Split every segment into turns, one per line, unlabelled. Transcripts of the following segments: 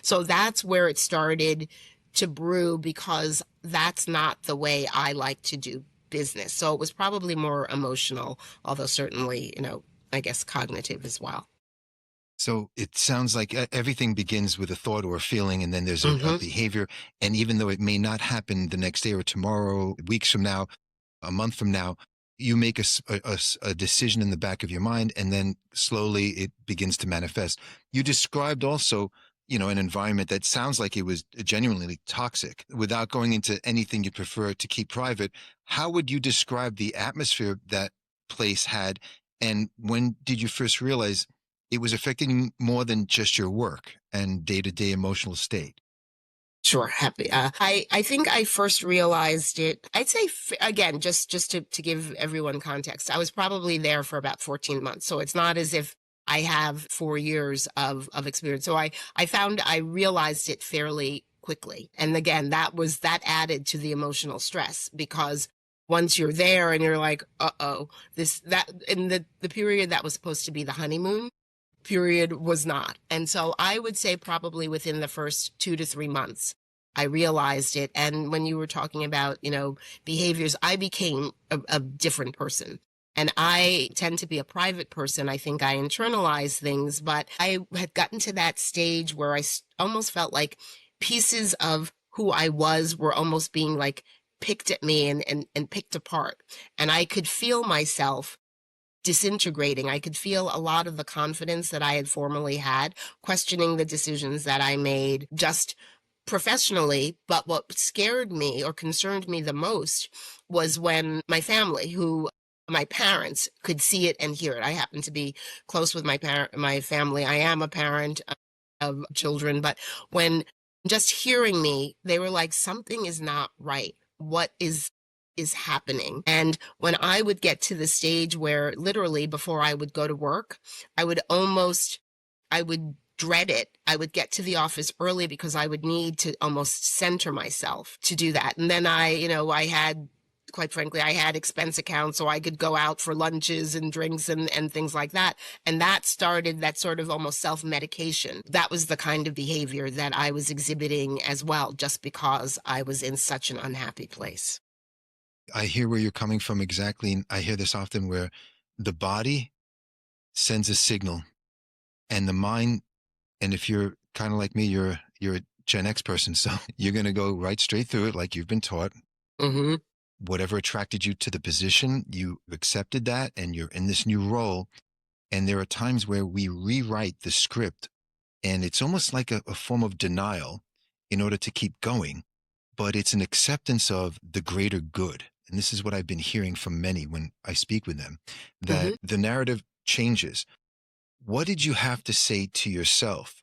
So that's where it started to brew, because that's not the way I like to do business. So it was probably more emotional, although certainly, I guess cognitive as well.
So it sounds like everything begins with a thought or a feeling, and then there's a
Hmm.
behavior. And even though it may not happen the next day or tomorrow, weeks from now, a month from now, you make a decision in the back of your mind, and then slowly it begins to manifest. You described also, an environment that sounds like it was genuinely toxic. Without going into anything you prefer to keep private, how would you describe the atmosphere that place had? And when did you first realize it was affecting more than just your work and day-to-day emotional state?
Sure, happy. I think I first realized it. I'd say again, just to give everyone context, I was probably there for about 14 months, so it's not as if I have 4 years of experience. So I realized it fairly quickly, and again, that added to the emotional stress, because once you're there and you're like, uh-oh, this that in the period that was supposed to be the honeymoon period was not. And so I would say probably within the first 2 to 3 months, I realized it. And when you were talking about, behaviors, I became a different person. And I tend to be a private person. I think I internalize things, but I had gotten to that stage where almost felt like pieces of who I was were almost being like picked at me and picked apart. And I could feel myself disintegrating. I could feel a lot of the confidence that I had formerly had, questioning the decisions that I made just professionally. But what scared me or concerned me the most was when my parents could see it and hear it. I happen to be close with my family. I am a parent of children, but when just hearing me, they were like, something is not right. What is happening? And when I would get to the stage where literally before I would go to work, I would dread it. I would get to the office early because I would need to almost center myself to do that. And then I had, quite frankly, I had expense accounts so I could go out for lunches and drinks and things like that. And that started that sort of almost self-medication. That was the kind of behavior that I was exhibiting as well, just because I was in such an unhappy place.
I hear where you're coming from exactly. And I hear this often where the body sends a signal and the mind, and if you're kind of like me, you're a Gen X person, so you're going to go right straight through it like you've been taught.
Hmm.
Whatever attracted you to the position, you accepted that and you're in this new role. And there are times where we rewrite the script, and it's almost like a form of denial in order to keep going, but it's an acceptance of the greater good. And this is what I've been hearing from many when I speak with them,
Hmm.
that the narrative changes. What did you have to say to yourself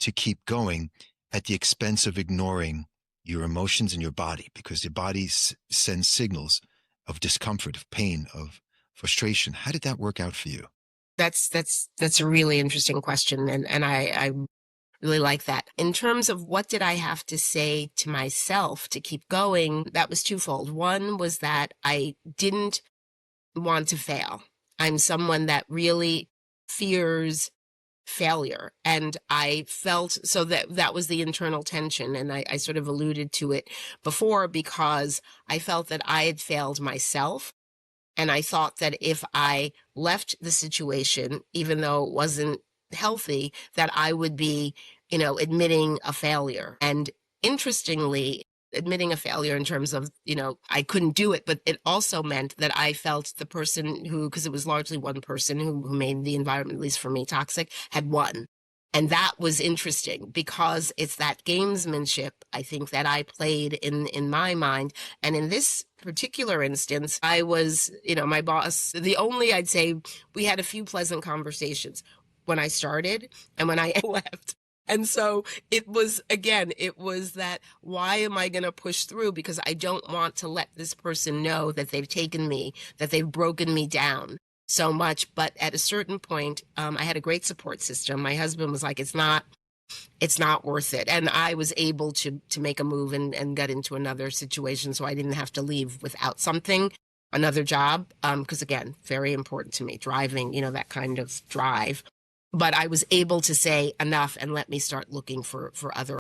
to keep going at the expense of ignoring your emotions and your body? Because your body sends signals of discomfort, of pain, of frustration. How did that work out for you?
That's a really interesting question, and I really like that. In terms of what did I have to say to myself to keep going, that was twofold. One was that I didn't want to fail. I'm someone that really fears failure, and I felt so that was the internal tension, and I sort of alluded to it before, because I felt that I had failed myself. And I thought that if I left the situation, even though it wasn't healthy, that I would be, admitting a failure. And interestingly, admitting a failure in terms of, I couldn't do it, but it also meant that I felt the person who, because it was largely one person who made the environment, at least for me, toxic, had won. And that was interesting, because it's that gamesmanship, I think, that I played in my mind. And in this particular instance, I was, my boss, I'd say we had a few pleasant conversations when I started and when I left. And so it was that, why am I going to push through? Because I don't want to let this person know that they've taken me, that they've broken me down so much. But at a certain point, I had a great support system. My husband was like, it's not worth it. And I was able to make a move and get into another situation, so I didn't have to leave without something, another job. Because again, very important to me, driving, that kind of drive. but I was able to say enough and let me start looking for other